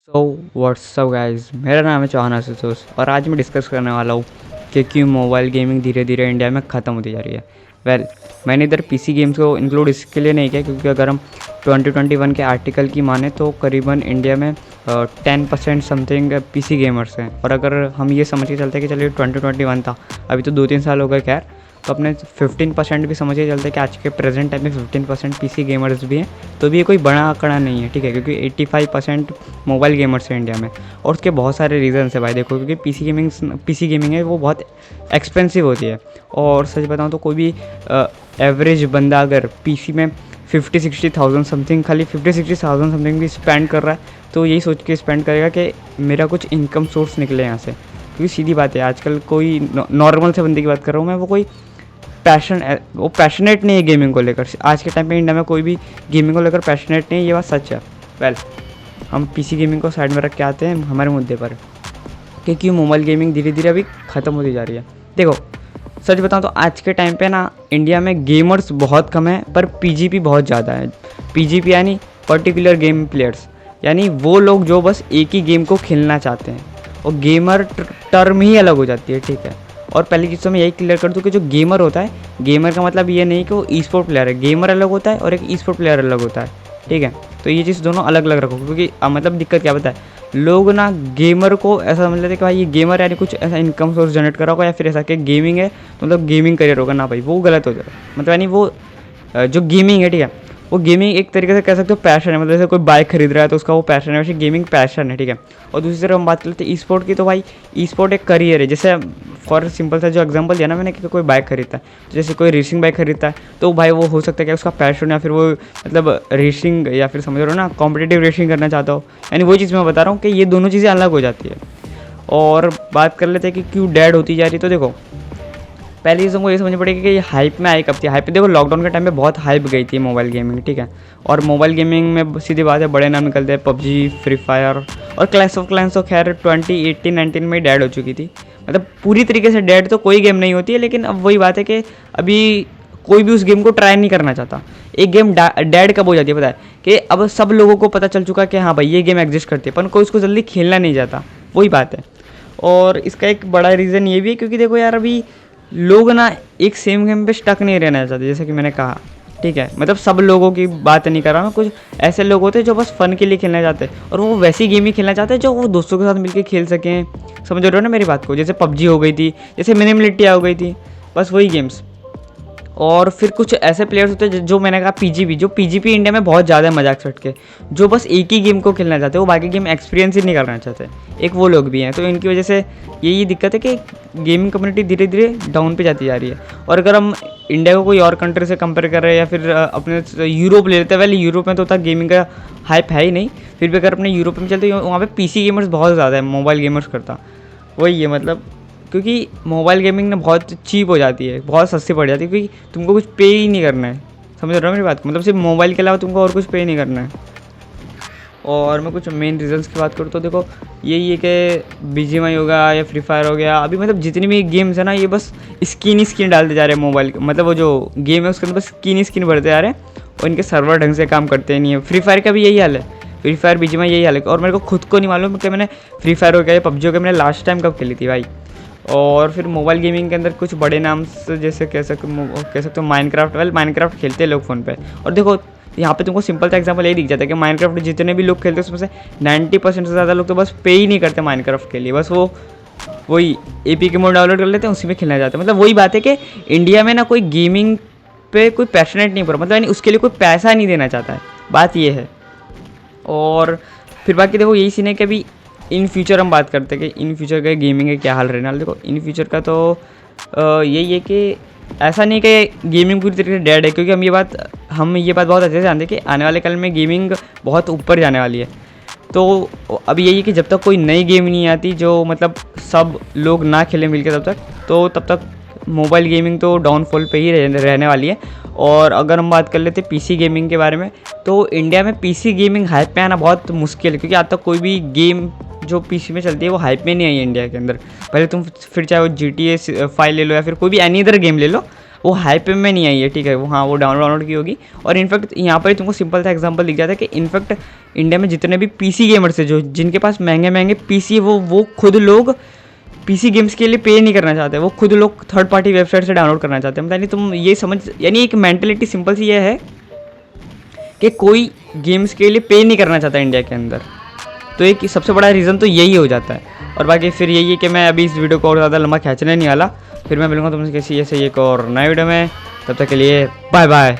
So what's up guys, मेरा नाम है चौहान आशुतोष और आज मैं डिस्कस करने वाला हूँ कि क्यों मोबाइल गेमिंग धीरे धीरे इंडिया में ख़त्म होती जा रही है। मैंने इधर पीसी गेम्स को इंक्लूड इसके लिए नहीं किया क्योंकि अगर हम 2021 के आर्टिकल की माने तो करीबन इंडिया में 10% समथिंग पीसी गेमर्स हैं। और अगर हम ये समझ के चलते हैं कि चलिए 2021 था, अभी तो 2-3 साल हो गए खैर, तो अपने 15% भी समझ के चलते हैं कि आज के प्रेजेंट टाइम में 15% पीसी गेमर्स भी हैं, तो भी ये कोई बड़ा आंकड़ा नहीं है, ठीक है, क्योंकि 85% मोबाइल गेमर्स हैं इंडिया में। और उसके बहुत सारे रीज़न्स है भाई, देखो, क्योंकि पीसी गेमिंग है वो बहुत एक्सपेंसिव होती है। और सच बताऊँ तो कोई भी एवरेज बंदा अगर पीसी में 50-60,000 समथिंग, खाली 50-60,000 समथिंग भी स्पेंड कर रहा है तो यही सोच के स्पेंड करेगा कि मेरा कुछ इनकम सोर्स निकले यहाँ से। क्योंकि सीधी बात है, आजकल कोई नॉर्मल से बंदे की बात कर रहा हूँ मैं, वो पैशनेट नहीं है गेमिंग को लेकर। आज के टाइम पे इंडिया में कोई भी गेमिंग को लेकर पैशनेट नहीं है, ये बात सच है। हम पीसी गेमिंग को साइड में रख के आते हैं हमारे मुद्दे पर कि क्यों मोबाइल गेमिंग धीरे धीरे अभी ख़त्म होती जा रही है। देखो, सच बताऊँ तो आज के टाइम पे ना इंडिया में गेमर्स बहुत कम है पर पीजीपी बहुत ज़्यादा है। पीजीपी यानी पर्टिकुलर गेम प्लेयर्स, यानी वो लोग जो बस एक ही गेम को खेलना चाहते हैं। और गेमर टर्म ही अलग हो जाती है, ठीक है। और पहली चीज़ तो मैं यही क्लियर कर दूँ कि जो गेमर होता है, गेमर का मतलब ये नहीं कि वो ई स्पोर्ट प्लेयर है। गेमर अलग होता है और एक ई स्पोर्ट प्लेयर अलग होता है, ठीक है। तो ये चीज़ दोनों अलग अलग रखो, क्योंकि मतलब दिक्कत क्या पता है, लोग ना गेमर को ऐसा समझ लेते हैं कि भाई ये गेमर यानी कुछ ऐसा इनकम सोर्स जनरेट करा होगा, या फिर ऐसा कि गेमिंग है तो मतलब गेमिंग करियर होगा। ना भाई, वो गलत हो जाएगा। मतलब यानी वो जो गेमिंग है, ठीक है, वो गेमिंग एक तरीके से कह सकते हो पैशन है। मतलब जैसे कोई बाइक खरीद रहा है तो उसका वो पैशन है, वैसे गेमिंग पैशन है, ठीक है। और दूसरी तरफ हम बात करते हैं ई स्पोर्ट की, तो भाई ई स्पोर्ट एक करियर है। जैसे फॉर सिंपल सा जो एग्जांपल दिया ना मैंने कि कोई बाइक खरीदता है, तो जैसे कोई रेसिंग बाइक खरीदता है तो भाई वो हो सकता है कि उसका पैशन या फिर वो मतलब रेसिंग, या फिर समझ रहे हो ना, कॉम्पिटिटिव रेसिंग करना चाहता हो। यानी वो चीज़ मैं बता रहा हूँ कि ये दोनों चीज़ें अलग हो जाती है। और बात कर लेते हैं कि क्यों डेड होती जा रही है। तो देखो, पहली चीज़ हमको ये समझनी पड़ेगी कि ये हाइप में आई कब थी। हाइप देखो, लॉकडाउन के टाइम पे बहुत हाइप गई थी मोबाइल गेमिंग, ठीक है। और मोबाइल गेमिंग में सीधी बात है, बड़े नाम निकलते हैं, पबजी, फ्री फायर और क्लैश ऑफ क्लैंस तो खैर 2018-19 में डेड हो चुकी थी। मतलब पूरी तरीके से डेड तो कोई गेम नहीं होती है, लेकिन अब वही बात है कि अभी कोई भी उस गेम को ट्राई नहीं करना चाहता। एक गेम डेड कब हो जाती है पता है, कि अब सब लोगों को पता चल चुका है कि हाँ भाई ये गेम एग्जिस्ट करती है, पर कोई उसको जल्दी खेलना नहीं चाहता, वही बात है। और इसका एक बड़ा रीज़न ये भी है क्योंकि देखो यार, अभी लोग ना एक सेम गेम पे स्टक नहीं रहना चाहते, जैसे कि मैंने कहा, ठीक है। मतलब सब लोगों की बात नहीं कर रहा मैं, कुछ ऐसे लोग होते हैं जो बस फ़न के लिए खेलना चाहते हैं, और वो वैसी गेम ही खेलना चाहते हैं जो वो दोस्तों के साथ मिलकर खेल सकें। समझ रहे हो ना मेरी बात को? जैसे पबजी हो गई थी, जैसे मिनिमिलिटी हो गई थी, बस वही गेम्स। और फिर कुछ ऐसे प्लेयर्स होते हैं जो मैंने कहा पीजीपी, जो पीजीपी इंडिया में बहुत ज़्यादा है मजाक छट के, जो बस एक ही गेम को खेलना चाहते हैं, वो बाकी गेम एक्सपीरियंस ही नहीं करना चाहते। एक वो लोग भी हैं, तो इनकी वजह से यही दिक्कत है कि गेमिंग कम्युनिटी धीरे धीरे डाउन पे जाती जा रही है। और अगर हम इंडिया को कोई और कंट्री से कंपेयर कर रहे हैं, या फिर अपने यूरोप ले लेते हैं, वैसे यूरोप में तो तक गेमिंग का हाइप है ही नहीं, फिर भी अगर अपने यूरोप में चलते वहाँ पे पीसी गेमर्स बहुत ज़्यादा है मोबाइल गेमर्स करता। वही है मतलब, क्योंकि मोबाइल गेमिंग ना बहुत चीप हो जाती है, बहुत सस्ती पड़ जाती है, क्योंकि तुमको कुछ पे ही नहीं करना है। समझ रहे हो मेरी बात? मतलब सिर्फ मोबाइल के अलावा तुमको और कुछ पे नहीं करना है। और मैं कुछ मेन रीजंस की बात करूँ तो देखो, यही है कि बीजीएमआई हो गया या फ्री फायर हो गया, अभी मतलब जितनी भी गेम्स है ना, ये बस स्किन ही स्किन डालते जा रहे हैं मोबाइल के। मतलब वो जो गेम है उसके अंदर बस स्किन ही स्किन भरते जा रहे हैं, और इनके सर्वर ढंग से काम करते नहीं है। फ्री फायर का भी यही हाल है, फ्री फायर बीजीएमआई यही हाल है। और मेरे को खुद को नहीं मालूम कि मैंने फ्री फायर हो गया या पबजी हो गया मैंने लास्ट टाइम कब खेली थी भाई। और फिर मोबाइल गेमिंग के अंदर कुछ बड़े नाम से जैसे कह सकते हो माइनक्राफ्ट। माइनक्राफ्ट खेलते हैं लोग फ़ोन पे। और देखो यहाँ पे तुमको सिंपल सा एग्जांपल यही दिख जाता है कि माइनक्राफ्ट जितने भी लोग खेलते हैं उसमें से 90% से ज़्यादा लोग तो बस पे ही नहीं करते माइनक्राफ्ट के लिए, बस वो वही एपीके मोड डाउनलोड कर लेते हैं, उसी में खेलना चाहते हैं। मतलब वही बात है कि इंडिया में ना कोई गेमिंग पे कोई पैशनेट नहीं पड़ा, मतलब यानी उसके लिए कोई पैसा नहीं देना चाहता है, बात ये है। और फिर बाकी देखो यही सीन है कि अभी इन फ्यूचर हम बात करते हैं कि इन फ्यूचर का गेमिंग का क्या हाल रहने वाला। देखो इन फ्यूचर का तो यही है कि ऐसा नहीं कि गेमिंग पूरी तरीके से डेड है, क्योंकि हम ये बात बहुत अच्छे से जानते हैं कि आने वाले कल में गेमिंग बहुत ऊपर जाने वाली है। तो अभी यही है कि जब तक कोई नई गेम नहीं आती जो मतलब सब लोग ना खेलें मिलकर, तब तक मोबाइल गेमिंग तो डाउनफॉल पे ही रहने वाली है। और अगर हम बात कर लेते हैं पीसी गेमिंग के बारे में, तो इंडिया में पीसी गेमिंग हाइप में आना बहुत मुश्किल है, क्योंकि आज तक कोई भी गेम जो पीसी में चलती है वो हाइप में नहीं आई है इंडिया के अंदर। पहले तुम फिर चाहे वो GTA 5 ले लो या फिर कोई भी एनी अदर गेम ले लो, वो हाइप में नहीं आई है, ठीक है, वो हाँ वो डाउनलोड की होगी। और इनफैक्ट यहाँ पर तुमको सिंपल सा एग्जांपल दिख जाता है कि इनफैक्ट इंडिया में जितने भी पीसी गेमर्स है, जो जिनके पास महंगे महंगे पीसी है, वो खुद लोग पीसी गेम्स के लिए पे नहीं करना चाहते, वो खुद लोग थर्ड पार्टी वेबसाइट से डाउनलोड करना चाहते हैं। मतलब नहीं तुम ये समझ, यानी एक मेंटेलिटी सिंपल सी ये है कि कोई गेम्स के लिए पे नहीं करना चाहता इंडिया के अंदर। तो एक सबसे बड़ा रीज़न तो यही हो जाता है। और बाकी फिर यही है कि मैं अभी इस वीडियो को और ज़्यादा लंबा खींचने नहीं वाला, फिर मैं मिलूंगा तुमसे किसी ऐसे एक और नए वीडियो में। तब तक के लिए बाय बाय।